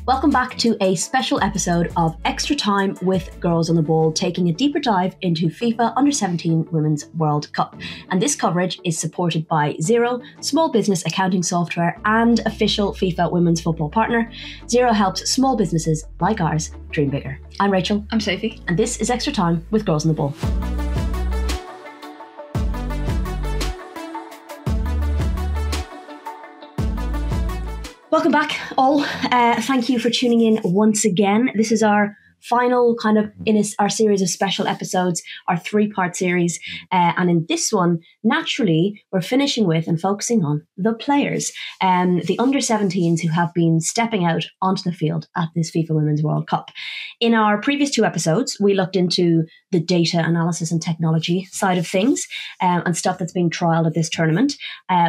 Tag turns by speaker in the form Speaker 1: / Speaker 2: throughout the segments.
Speaker 1: Welcome back to a special episode of Extra Time with Girls on the Ball, taking a deeper dive into FIFA Under-17 Women's World Cup. And this coverage is supported by Xero, small business accounting software and official FIFA women's football partner. Xero helps small businesses like ours dream bigger. I'm Rachel.
Speaker 2: I'm Sophie.
Speaker 1: And this is Extra Time with Girls on the Ball. Welcome back, all. Thank you for tuning in once again. This is our final our series of special episodes, our three-part series. And in this one, naturally, we're finishing with and focusing on the players, the under-17s who have been stepping out onto the field at this FIFA Women's World Cup. In our previous two episodes, we looked into the data analysis and technology side of things and stuff that's being trialled at this tournament.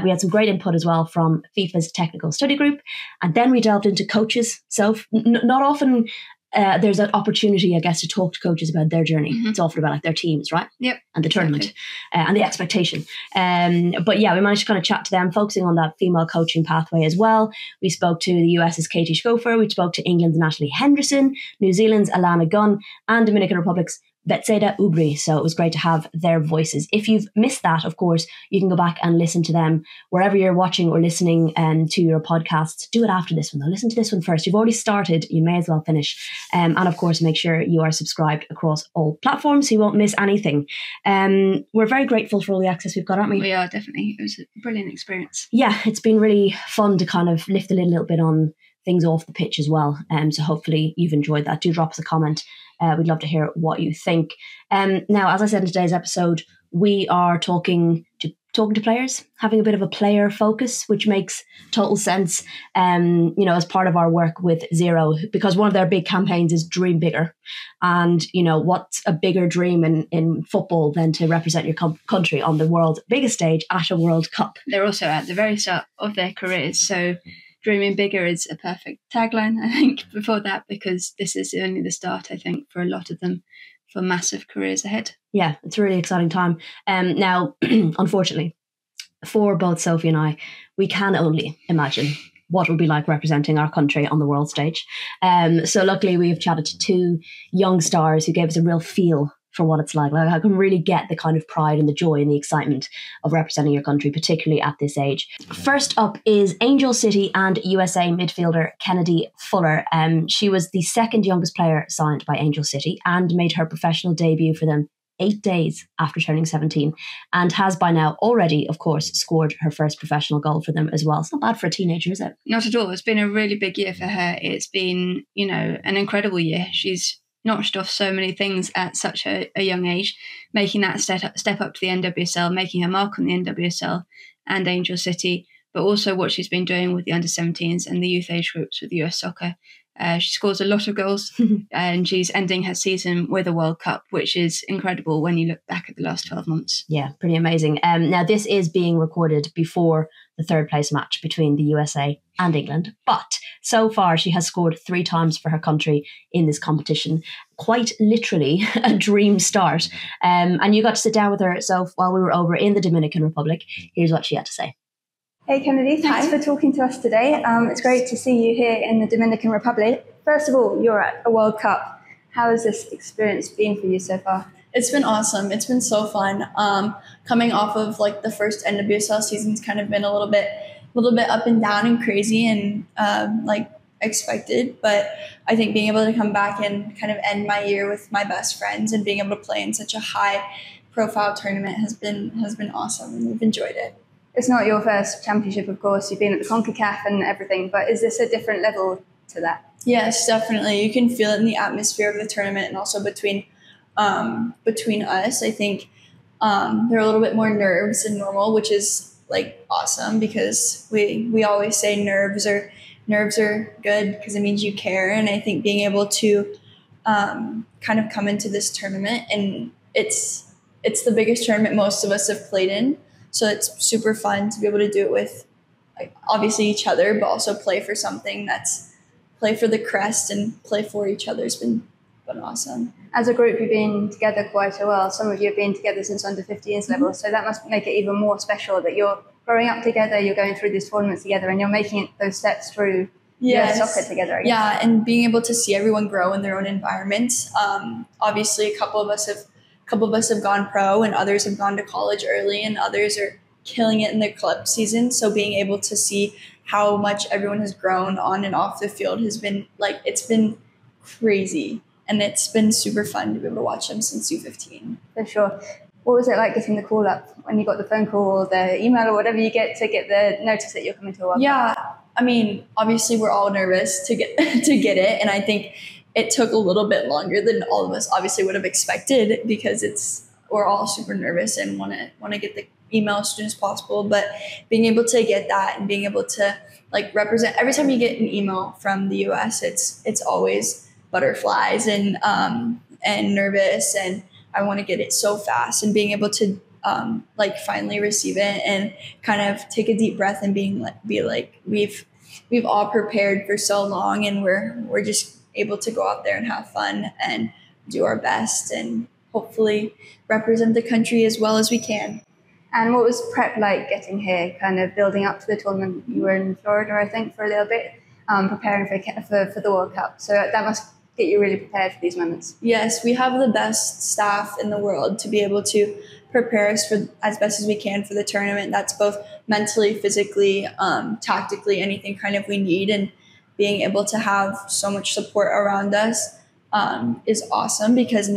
Speaker 1: We had some great input as well from FIFA's technical study group. And then we delved into coaches. So not often there's that opportunity, I guess, to talk to coaches about their journey. Mm-hmm. It's often about like their teams, right?
Speaker 2: Yep.
Speaker 1: And the tournament and the expectation. But yeah, we managed to kind of chat to them, focusing on that female coaching pathway as well. We spoke to the US's Katie Schofer. We spoke to England's Natalie Henderson, New Zealand's Alana Gunn, and Dominican Republic's Betseda Ubri. So it was great to have their voices. If you've missed that, of course, you can go back and listen to them wherever you're watching or listening to your podcasts. Do it after this one, though. Listen to this one first. You've already started. You may as well finish. And of course, make sure you are subscribed across all platforms so you won't miss anything. We're very grateful for all the access we've got, aren't we?
Speaker 2: We are, definitely. It was a brilliant experience.
Speaker 1: Yeah, it's been really fun to kind of lift the lid a little bit on things off the pitch as well. So hopefully you've enjoyed that. Do drop us a comment. We'd love to hear what you think. Now, as I said in today's episode, we are talking to players, having a bit of a player focus, which makes total sense, as part of our work with Xero, because one of their big campaigns is Dream Bigger. And, what's a bigger dream in football than to represent your country on the world's biggest stage at a World Cup?
Speaker 2: They're also at the very start of their careers, so dreaming bigger is a perfect tagline, I think, before that, because this is only the start, I think, for a lot of them, for massive careers ahead. Yeah, it's a really exciting time. Now, unfortunately, for both Sophie and I, we can only imagine what it would be like representing our country on the world stage. So luckily, we have chatted to two young stars who gave us a real feel for what it's like. I can really get the kind of pride and the joy and the excitement of representing your country, particularly at this age. First up is Angel City and USA midfielder Kennedy Fuller. She was the second youngest player signed by Angel City and made her professional debut for them 8 days after turning 17, and has by now already, of course, scored her first professional goal for them as well. It's not bad for a teenager, is it? Not at all. It's been a really big year for her. It's been, an incredible year. She's notched off so many things at such a young age, making that step up to the NWSL, making her mark on the NWSL and Angel City, but also what she's been doing with the under-17s and the youth age groups with US Soccer. She scores a lot of goals and she's ending her season with a World Cup, which is incredible when you look back at the last 12 months. Yeah,
Speaker 1: pretty amazing. Now, this is being recorded before the third place match between the USA and England, but so far she has scored 3 times for her country in this competition. Quite literally a dream start. And you got to sit down with her, so while we were over in the Dominican Republic. Here's what she had to say.
Speaker 3: Hey Kennedy, thanks for talking to us today. It's great to see you here in the Dominican Republic. First of all, you're at a World Cup. How has this experience been for you so far?
Speaker 4: It's been awesome. It's been so fun. Coming off of the first NWSL season's kind of been a little bit up and down and crazy and expected. But I think being able to come back and kind of end my year with my best friends and being able to play in such a high profile tournament has been awesome, and we've enjoyed it.
Speaker 3: It's not your first championship, of course. You've been at the CONCACAF and everything, but is this a different level to that?
Speaker 4: Yes, definitely. You can feel it in the atmosphere of the tournament and also between us. I think there are a little bit more nerves than normal, which is awesome, because we always say nerves are good because it means you care. And I think being able to kind of come into this tournament, and it's the biggest tournament most of us have played in. So it's super fun to be able to do it with obviously each other, but also play for something that's play for the crest and play for each other has been awesome.
Speaker 3: As a group, you've been together quite a while. Some of you have been together since under-15s level, so that must make it even more special that you're growing up together, you're going through these tournaments together, and you're making those steps through soccer together, I guess.
Speaker 4: Yeah, and being able to see everyone grow in their own environments. Obviously, a couple of us have gone pro, and others have gone to college early, and others are killing it in their club season. So being able to see how much everyone has grown on and off the field has been it's been crazy, and it's been super fun to be able to watch them since U15.
Speaker 3: For sure. What was it like getting the call up when you got the phone call or the email or whatever you get to get the notice that you're coming to a World Cup?
Speaker 4: Yeah, I mean, obviously we're all nervous to get it, and I think it took a little bit longer than all of us obviously would have expected, because we're all super nervous and want to get the email as soon as possible. But being able to get that and being able to represent, every time you get an email from the US, it's always butterflies and nervous, and I want to get it so fast, and being able to finally receive it and kind of take a deep breath and be like we've all prepared for so long, and we're just able to go out there and have fun and do our best and hopefully represent the country as well as we can.
Speaker 3: And what was prep like getting here, kind of building up to the tournament? You were in Florida, I think, for a little bit, preparing for the World Cup. So that must get you really prepared for these moments.
Speaker 4: Yes, we have the best staff in the world to be able to prepare us for as best as we can for the tournament. That's both mentally, physically, tactically, anything kind of we need. And being able to have so much support around us is awesome, because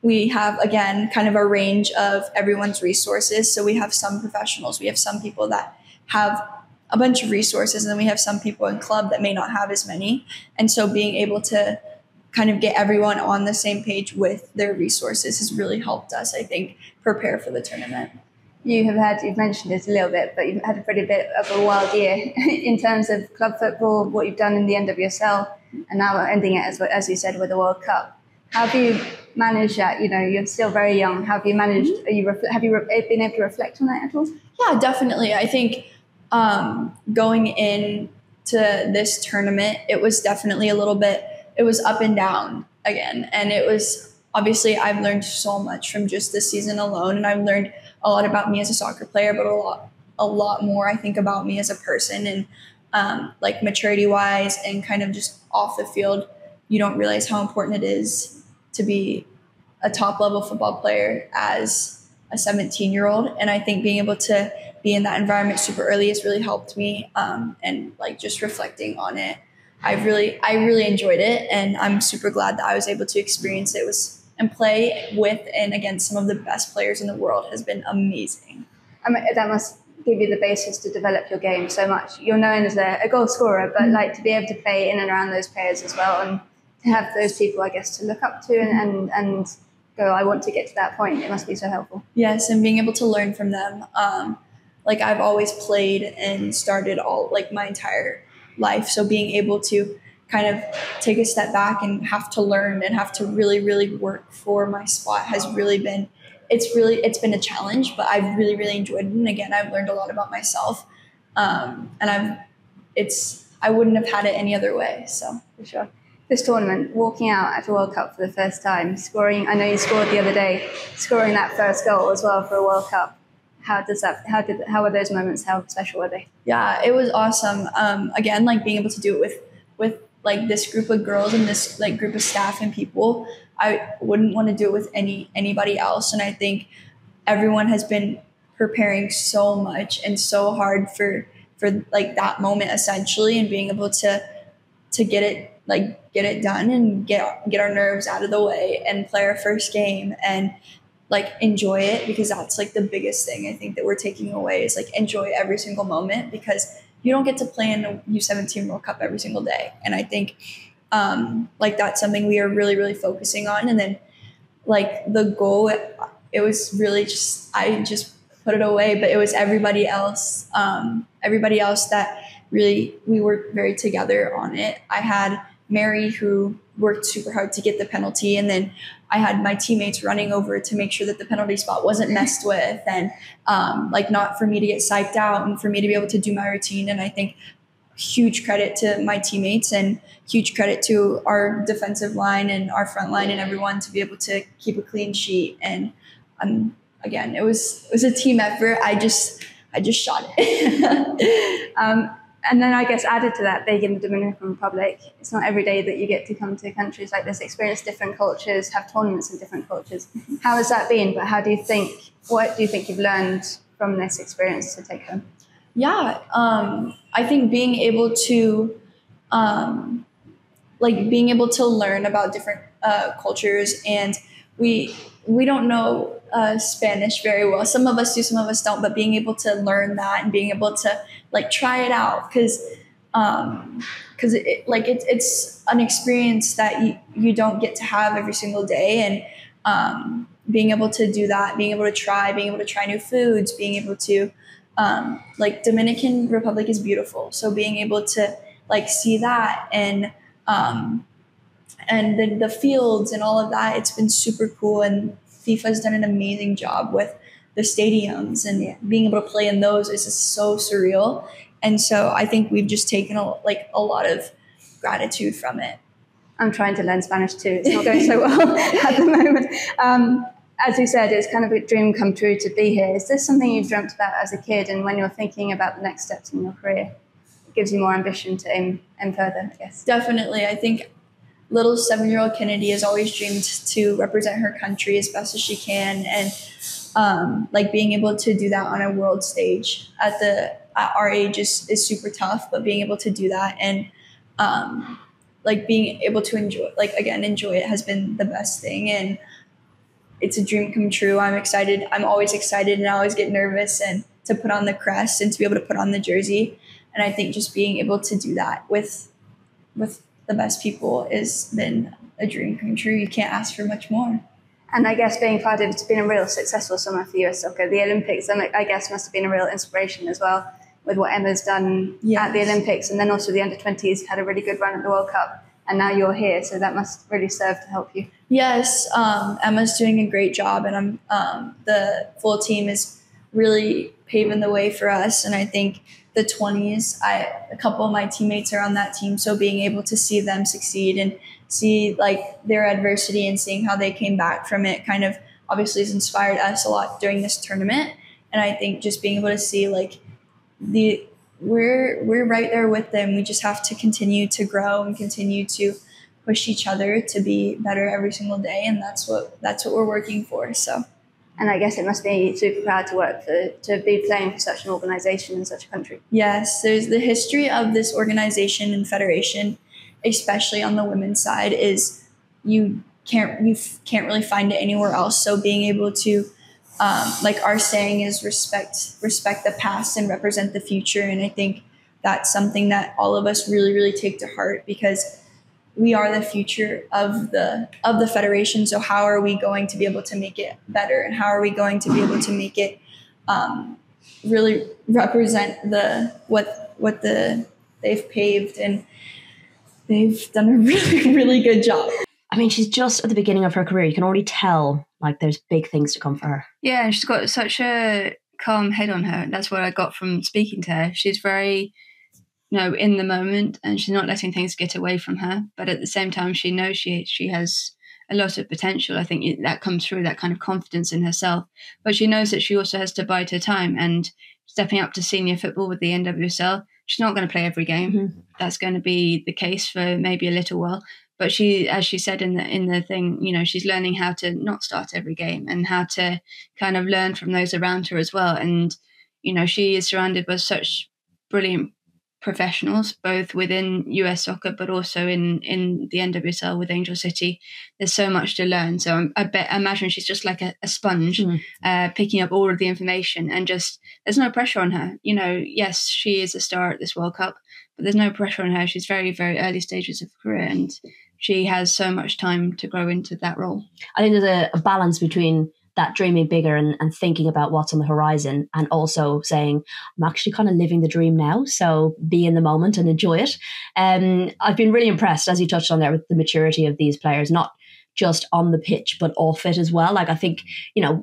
Speaker 4: we have, again, kind of a range of everyone's resources. So we have some professionals, we have some people that have a bunch of resources, and then we have some people in club that may not have as many. And so being able to kind of get everyone on the same page with their resources has really helped us, I think, prepare for the tournament.
Speaker 3: You've mentioned it a little bit, but you've had a pretty bit of a wild year in terms of club football, what you've done in the NWSL, and now ending it, as you said, with the World Cup. How have you managed that? You know, you're still very young. How have you managed? Have you been able to reflect on that at all?
Speaker 4: Yeah, definitely. I think going into this tournament, it was definitely it was up and down again. And it was, obviously, I've learned so much from just this season alone, and I've learned a lot about me as a soccer player, but a lot more, I think, about me as a person, and maturity wise and kind of just off the field. You don't realize how important it is to be a top level football player as a 17-year-old. And I think being able to be in that environment super early has really helped me. And just reflecting on it, I really enjoyed it, and I'm super glad that I was able to experience it and play with and against some of the best players in the world has been amazing.
Speaker 3: That must give you the basis to develop your game so much. You're known as a goal scorer, but to be able to play in and around those players as well, and to have those people, I guess, to look up to and go, I want to get to that point, it must be so helpful.
Speaker 4: Yes, and being able to learn from them. I've always played and started all my entire life, so being able to kind of take a step back and have to learn and have to really, really work for my spot has really been, it's been a challenge, but I've really, really enjoyed it. And again, I've learned a lot about myself. And I wouldn't have had it any other way. So
Speaker 3: for sure. This tournament, walking out at a World Cup for the first time, scoring, I know you scored the other day, scoring that first goal as well for a World Cup. How were those moments? How special were they?
Speaker 4: Yeah, it was awesome. Again, being able to do it with this group of girls and this group of staff and people, I wouldn't want to do it with anybody else. And I think everyone has been preparing so much and so hard for that moment essentially, and being able to get it done and get our nerves out of the way and play our first game and enjoy it, because that's the biggest thing I think that we're taking away is enjoy every single moment, because you don't get to play in the U17 World Cup every single day. And I think that's something we are really, really focusing on. And then the goal, it was really I just put it away, but it was everybody else that really, we worked very together on it. I had Mary, who worked super hard to get the penalty, and then I had my teammates running over to make sure that the penalty spot wasn't messed with, and not for me to get psyched out and for me to be able to do my routine. And I think huge credit to my teammates and huge credit to our defensive line and our front line and everyone to be able to keep a clean sheet. And again, it was a team effort. I just shot it.
Speaker 3: And then I guess added to that, being in the Dominican Republic, it's not every day that you get to come to countries like this, experience different cultures, have tournaments in different cultures. How has that been? But what do you think you've learned from this experience to take home?
Speaker 4: Yeah, I think being able to learn about different cultures, and we don't know Spanish very well. Some of us do, some of us don't. But being able to learn that and being able to like try it out, because it's an experience that you don't get to have every single day, and being able to do that, being able to try new foods, being able to like Dominican Republic is beautiful, so being able to like see that and then the fields and all of that, it's been super cool. And FIFA's done an amazing job with the stadiums, and being able to play in those is just so surreal. And so I think we've just taken a lot of gratitude from it.
Speaker 3: I'm trying to learn Spanish too. It's not going so well at the moment. As you said, it's kind of a dream come true to be here. Is this something you've dreamt about as a kid, and when you're thinking about the next steps in your career, it gives you more ambition to aim further, I guess?
Speaker 4: Definitely. I think little 7-year-old Kennedy has always dreamed to represent her country as best as she can, and like being able to do that on a world stage at our age is super tough. But being able to do that and like being able to enjoy it has been the best thing, and it's a dream come true. I'm excited. I'm always excited, and I always get nervous and to put on the crest and to be able to put on the jersey. And I think just being able to do that with the best people has been a dream come true. You can't ask for much more.
Speaker 3: And I guess being part of it's been a real successful summer for US soccer. The Olympics, I guess, must have been a real inspiration as well with what Emma's done at the Olympics. And then also the under-20s had a really good run at the World Cup. And now you're here, so that must really serve to help you. Yes,
Speaker 4: Emma's doing a great job, and the full team is really paving the way for us. And I think the 20s, a couple of my teammates are on that team, so being able to see them succeed and see like their adversity and seeing how they came back from it kind of obviously has inspired us a lot during this tournament. And I think just being able to see like we're right there with them. We just have to continue to grow and continue to push each other to be better every single day, and that's what we're working for. So,
Speaker 3: and I guess it must be super proud to be playing for such an organization in such a country.
Speaker 4: Yes, there's the history of this organization and federation, especially on the women's side, is you can't really find it anywhere else. So being able to like our saying is respect the past and represent the future. And I think that's something that all of us really, really take to heart, because we are the future of the federation. So how are we going to be able to make it better? And how are we going to be able to make it really represent what they've paved? And they've done a really, really good job.
Speaker 1: I mean, she's just at the beginning of her career. You can already tell like there's big things to come for her.
Speaker 2: Yeah, and she's got such a calm head on her. That's what I got from speaking to her. She's very, in the moment, and she's not letting things get away from her. But at the same time, she knows she has a lot of potential. I think that comes through, that kind of confidence in herself. But she knows that she also has to bide her time, and stepping up to senior football with the NWSL, she's not going to play every game. Mm-hmm. That's going to be the case for maybe a little while. But she, as she said in the thing, she's learning how to not start every game and how to kind of learn from those around her as well. And, she is surrounded by such brilliant professionals, both within US soccer, but also in the NWSL with Angel City. There's so much to learn. So I imagine she's just like a sponge, picking up all of the information, and just, there's no pressure on her. Yes, she is a star at this World Cup, but there's no pressure on her. She's very, very early stages of career, and she has so much time to grow into that role.
Speaker 1: I think there's a balance between that dreaming bigger and thinking about what's on the horizon, and also saying, I'm actually kind of living the dream now, so be in the moment and enjoy it. I've been really impressed, as you touched on there, with the maturity of these players, not just on the pitch, but off it as well. Like, I think,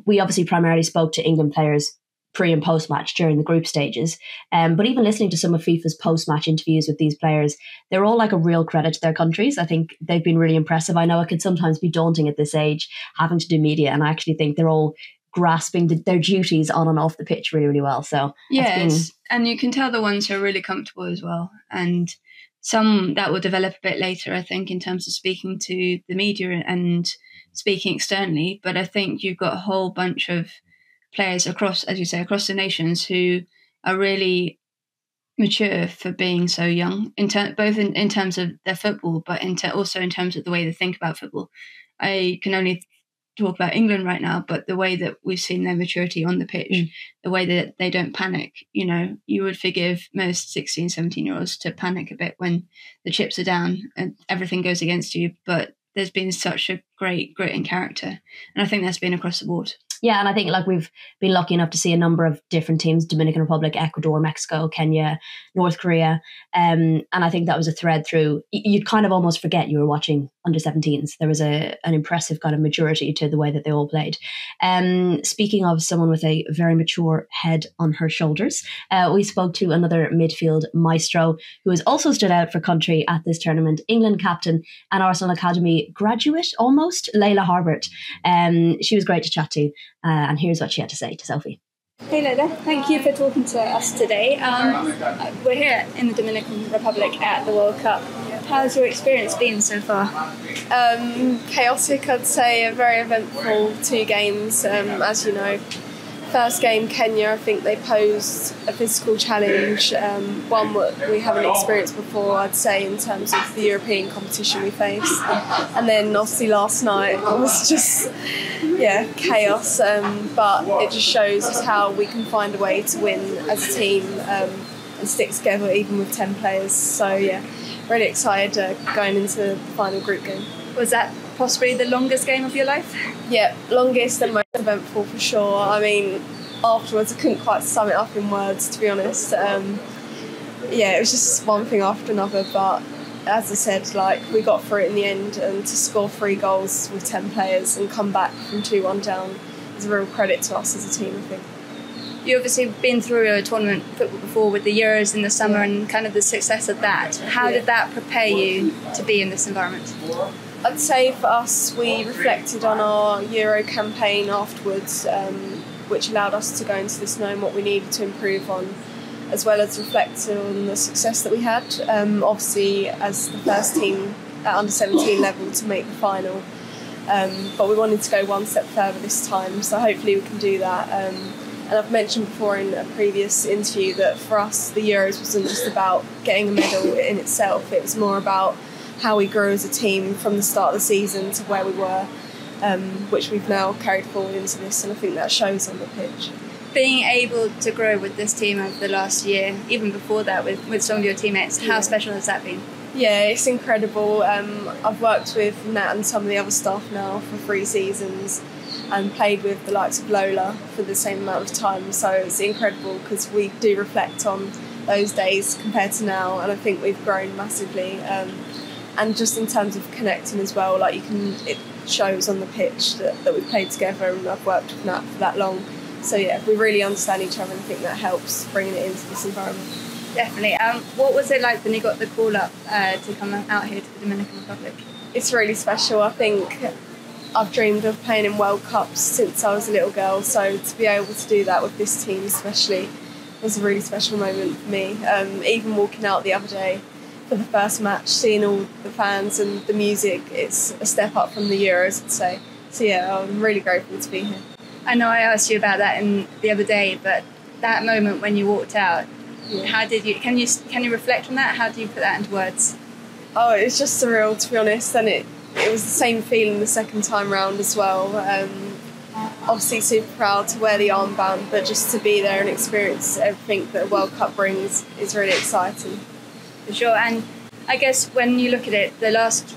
Speaker 1: we obviously primarily spoke to England players pre and post match during the group stages. But even listening to some of FIFA's post match interviews with these players, they're all like a real credit to their countries. I think they've been really impressive. I know it can sometimes be daunting at this age having to do media, and I actually think they're all grasping their duties on and off the pitch really, really well. So
Speaker 2: yes, and you can tell the ones who are really comfortable as well, and some that will develop a bit later, I think, in terms of speaking to the media and speaking externally. But I think you've got a whole bunch of players across, as you say, across the nations who are really mature for being so young, both in terms of their football, but also in terms of the way they think about football. I can only talk about England right now, but the way that we've seen their maturity on the pitch, the way that they don't panic, you would forgive most 16, 17-year-olds to panic a bit when the chips are down and everything goes against you. But there's been such a great grit and character. And I think that's been across the board.
Speaker 1: Yeah, and I think we've been lucky enough to see a number of different teams: Dominican Republic, Ecuador, Mexico, Kenya, North Korea. And I think that was a thread through. You'd kind of almost forget you were watching under-17s. There was an impressive kind of maturity to the way that they all played. Speaking of someone with a very mature head on her shoulders, we spoke to another midfield maestro who has also stood out for country at this tournament, England captain and Arsenal Academy graduate almost, Laila Harbert. She was great to chat to. And here's what she had to say to Sophie.
Speaker 5: Hey Laila, thank you for talking to us today. We're here in the Dominican Republic at the World Cup. How's your experience been so far?
Speaker 6: Chaotic, I'd say. A very eventful 2 games, as you know. First game, Kenya, I think they posed a physical challenge, one that we haven't experienced before, I'd say, in terms of the European competition we faced. And then obviously last night was just, chaos, but it just shows how we can find a way to win as a team and stick together even with 10 players. So really excited going into the final group game.
Speaker 5: Was that possibly the longest game of your life?
Speaker 6: Yeah, longest and most eventful for sure. I mean, afterwards I couldn't quite sum it up in words, to be honest. It was just one thing after another, but as I said, we got through it in the end, and to score 3 goals with 10 players and come back from 2-1 down is a real credit to us as a team, I think.
Speaker 5: You've obviously been through a tournament football before with the Euros in the summer and kind of the success of that. How did that prepare you to be in this environment?
Speaker 6: I'd say for us, we reflected on our Euro campaign afterwards, which allowed us to go into this knowing what we needed to improve on, as well as reflect on the success that we had. Obviously, as the first team at under-17 level to make the final, but we wanted to go one step further this time, so hopefully we can do that. And I've mentioned before in a previous interview that for us, the Euros wasn't just about getting a medal in itself, it was more about how we grew as a team from the start of the season to where we were, which we've now carried forward into this, and I think that shows on the pitch.
Speaker 5: Being able to grow with this team over the last year, even before that with some of your teammates, how special has that been?
Speaker 6: Yeah, it's incredible. I've worked with Nat and some of the other staff now for 3 seasons and played with the likes of Laila for the same amount of time, so it's incredible because we do reflect on those days compared to now, and I think we've grown massively. And just in terms of connecting as well, it shows on the pitch that we've played together, and I've worked with Nat for that long. So we really understand each other, and I think that helps bringing it into this environment.
Speaker 5: Definitely. What was it like when you got the call up to come out here to the Dominican Republic?
Speaker 6: It's really special. I think I've dreamed of playing in World Cups since I was a little girl, so to be able to do that with this team especially was a really special moment for me. Even walking out the other day for the first match, seeing all the fans and the music, it's a step up from the Euros, I'd say. So I'm really grateful to be here.
Speaker 5: I know I asked you about that the other day, but that moment when you walked out, how did you? Can you reflect on that? How do you put that into words?
Speaker 6: Oh, it was just surreal, to be honest, and it was the same feeling the second time round as well. Obviously super proud to wear the armband, but just to be there and experience everything that a World Cup brings is really exciting.
Speaker 5: For sure, and I guess when you look at it, the last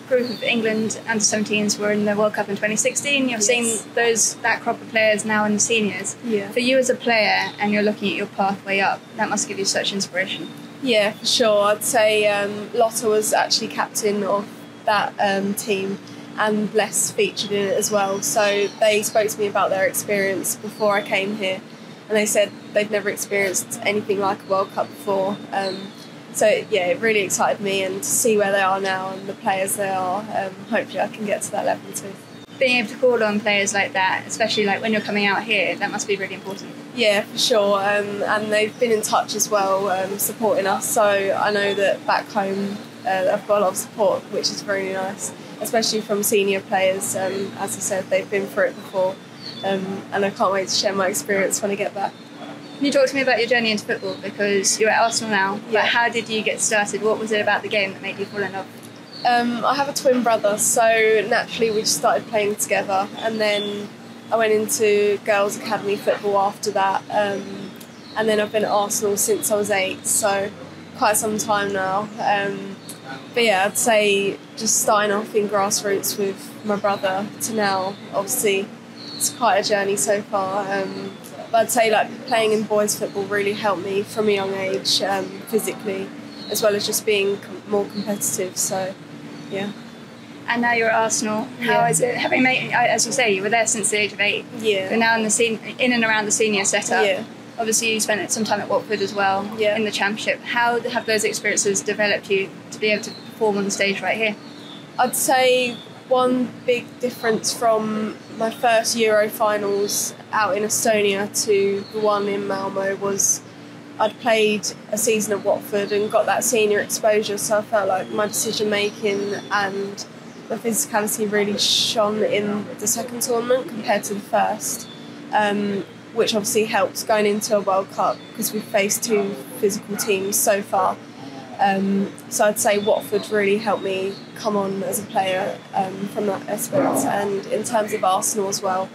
Speaker 5: group of England under-17s were in the World Cup in 2016. You're seeing that crop of players now in the seniors.
Speaker 6: Yeah.
Speaker 5: For you as a player, and you're looking at your pathway up, that must give you such inspiration.
Speaker 6: Yeah, for sure. I'd say Lotta was actually captain of that team, and Les featured in it as well. So they spoke to me about their experience before I came here, and they said they'd never experienced anything like a World Cup before. So it really excited me, and to see where they are now and the players they are, hopefully I can get to that level too.
Speaker 5: being able to call on players like that, especially like when you're coming out here, that must be really important.
Speaker 6: Yeah, for sure. And they've been in touch as well, supporting us. So I know that back home, I've got a lot of support, which is really nice, especially from senior players. As I said, they've been through it before, and I can't wait to share my experience when I get back.
Speaker 5: Can you talk to me about your journey into football? Because you're at Arsenal now, but how did you get started? What was it about the game that made you fall in love?
Speaker 6: I have a twin brother, so naturally we just started playing together, and then I went into girls' academy football after that, and then I've been at Arsenal since I was 8, so quite some time now. But yeah, I'd say just starting off in grassroots with my brother to now, obviously it's quite a journey so far. But I'd say like playing in boys football really helped me from a young age, physically, as well as just being more competitive. So yeah.
Speaker 5: And now you're at Arsenal. How is it having made, as you say, you were there since the age of 8.
Speaker 6: Yeah.
Speaker 5: You're now in and around the senior setup.
Speaker 6: Yeah.
Speaker 5: Obviously, you spent some time at Watford as well in the Championship. How have those experiences developed you to be able to perform on the stage right here?
Speaker 6: I'd say one big difference from my first Euro finals out in Estonia to the one in Malmo was I'd played a season at Watford and got that senior exposure, so I felt like my decision making and the physicality really shone in the second tournament compared to the first, which obviously helped going into a World Cup because we've faced 2 physical teams so far. So I'd say Watford really helped me come on as a player from that aspect, and in terms of Arsenal as well,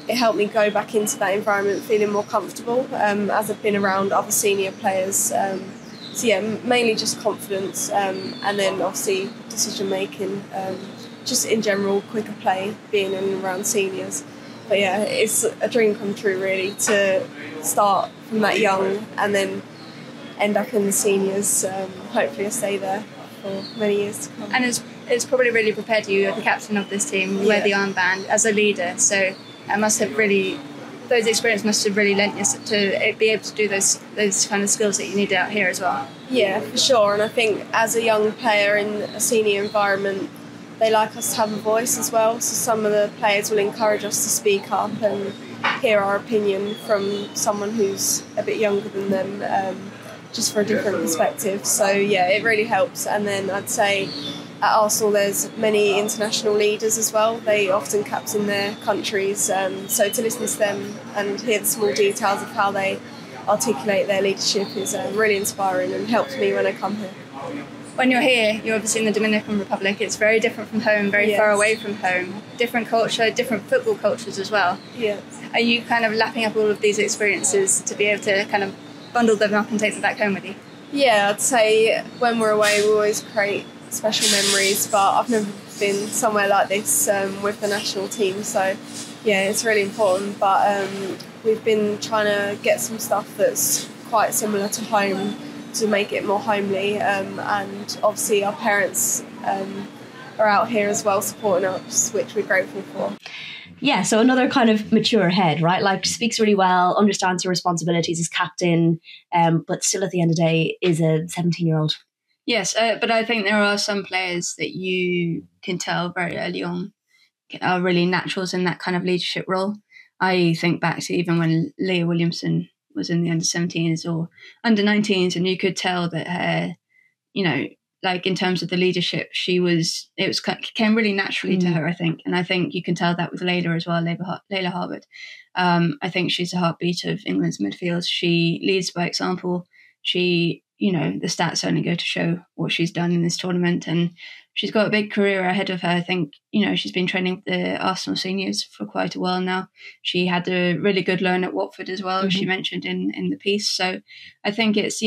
Speaker 6: it helped me go back into that environment feeling more comfortable as I've been around other senior players. So yeah, mainly just confidence, and then obviously decision making, just in general quicker play being in and around seniors. But yeah, it's a dream come true really to start from that young and then end up in the seniors. Hopefully I stay there for many years to come.
Speaker 5: And it's probably really prepared you. You're the captain of this team, you wear the armband as a leader, so it must have really, those experiences must have really lent you to be able to do those kind of skills that you need out here as well.
Speaker 6: Yeah, for sure. And I think as a young player in a senior environment, they like us to have a voice as well. So some of the players will encourage us to speak up and hear our opinion from someone who's a bit younger than them, just for a different perspective. So yeah, it really helps. And then I'd say at Arsenal there's many international leaders as well. They often captain their countries, so to listen to them and hear the small details of how they articulate their leadership is really inspiring and helps me when I come here.
Speaker 5: When you're here, you're obviously in the Dominican Republic. It's very different from home, very far away from home. Different culture, different football cultures as well.
Speaker 6: Yeah.
Speaker 5: Are you kind of lapping up all of these experiences to be able to kind of bundle them up and take them back home with you?
Speaker 6: Yeah, I'd say when we're away we always create special memories, but I've never been somewhere like this with the national team, so yeah, it's really important. But we've been trying to get some stuff that's quite similar to home to make it more homely, and obviously our parents are out here as well supporting us, which we're grateful for.
Speaker 1: Yeah, so another kind of mature head, right? Like speaks really well, understands her responsibilities as captain, but still at the end of the day is a 17-year-old.
Speaker 2: Yes, but I think there are some players that you can tell very early on are really naturals in that kind of leadership role. I think back to even when Leah Williamson was in the under-17s or under-19s, and you could tell that her, like in terms of the leadership, it came really naturally to her, I think. And I think you can tell that with Laila as well, Laila Harbert. I think she's the heartbeat of England's midfield. She leads by example. She, the stats only go to show what she's done in this tournament, and she's got a big career ahead of her. I think, she's been training the Arsenal seniors for quite a while now. She had a really good loan at Watford as well, as she mentioned in the piece. So I think it's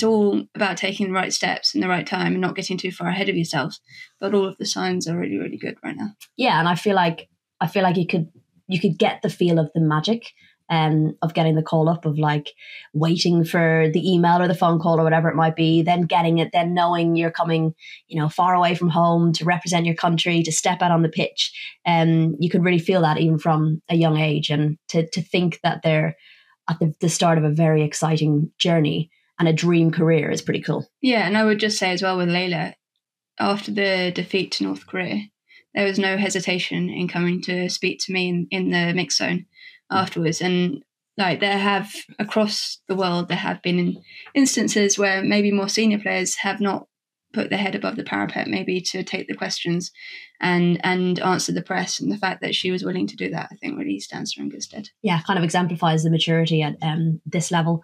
Speaker 2: all about taking the right steps in the right time and not getting too far ahead of yourselves. But all of the signs are really, really good right now.
Speaker 1: Yeah, and I feel like you could get the feel of the magic of getting the call up, of like waiting for the email or the phone call or whatever it might be, then getting it, then knowing you're coming, far away from home to represent your country, to step out on the pitch. You could really feel that even from a young age, and to think that they're at the start of a very exciting journey and a dream career is pretty cool.
Speaker 2: Yeah, and I would just say as well with Laila, after the defeat to North Korea, there was no hesitation in coming to speak to me in the mix zone afterwards. And like across the world, there have been instances where maybe more senior players have not put their head above the parapet, maybe to take the questions and answer the press. And the fact that she was willing to do that, I think, really stands her in good stead.
Speaker 1: Yeah, kind of exemplifies the maturity at this level.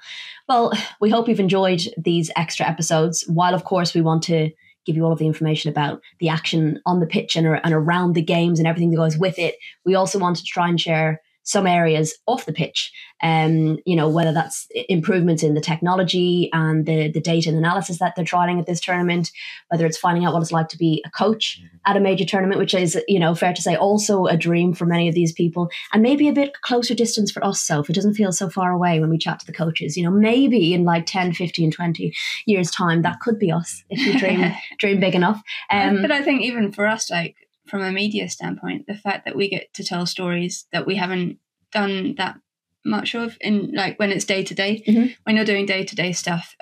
Speaker 1: Well, we hope you've enjoyed these extra episodes. While, of course, we want to give you all of the information about the action on the pitch and around the games and everything that goes with it, we also wanted to try and share some areas off the pitch, whether that's improvements in the technology and the data and analysis that they're trialing at this tournament, whether it's finding out what it's like to be a coach at a major tournament, which is, fair to say, also a dream for many of these people, and maybe a bit closer distance for us. So if it doesn't feel so far away when we chat to the coaches, maybe in like 10, 15, 20 years time, that could be us if we dream big enough.
Speaker 2: But I think even for us, like, from a media standpoint, the fact that we get to tell stories that we haven't done that much of in, like, when it's day to day, when you're doing day to day stuff,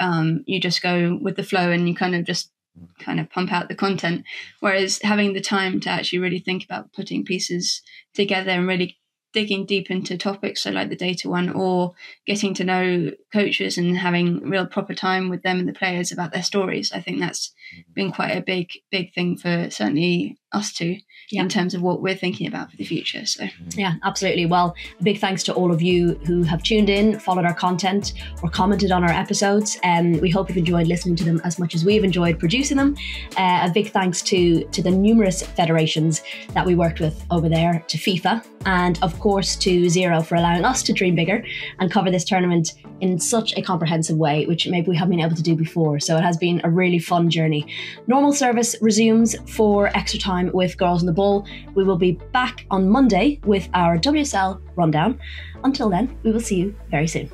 Speaker 2: you just go with the flow and you kind of pump out the content. Whereas having the time to actually really think about putting pieces together and really digging deep into topics, so like the data one, or getting to know coaches and having real proper time with them and the players about their stories, I think that's been quite a big thing for certainly us two in terms of what we're thinking about for the future. So
Speaker 1: yeah, absolutely. Well, a big thanks to all of you who have tuned in, followed our content, or commented on our episodes, and we hope you've enjoyed listening to them as much as we've enjoyed producing them. A big thanks to the numerous federations that we worked with over there, to FIFA, and of course to Xero for allowing us to dream bigger and cover this tournament in such a comprehensive way, which maybe we haven't been able to do before. So it has been a really fun journey. Normal service resumes for Extra Time with Girls on the Ball. We will be back on Monday with our WSL rundown. Until then, we will see you very soon.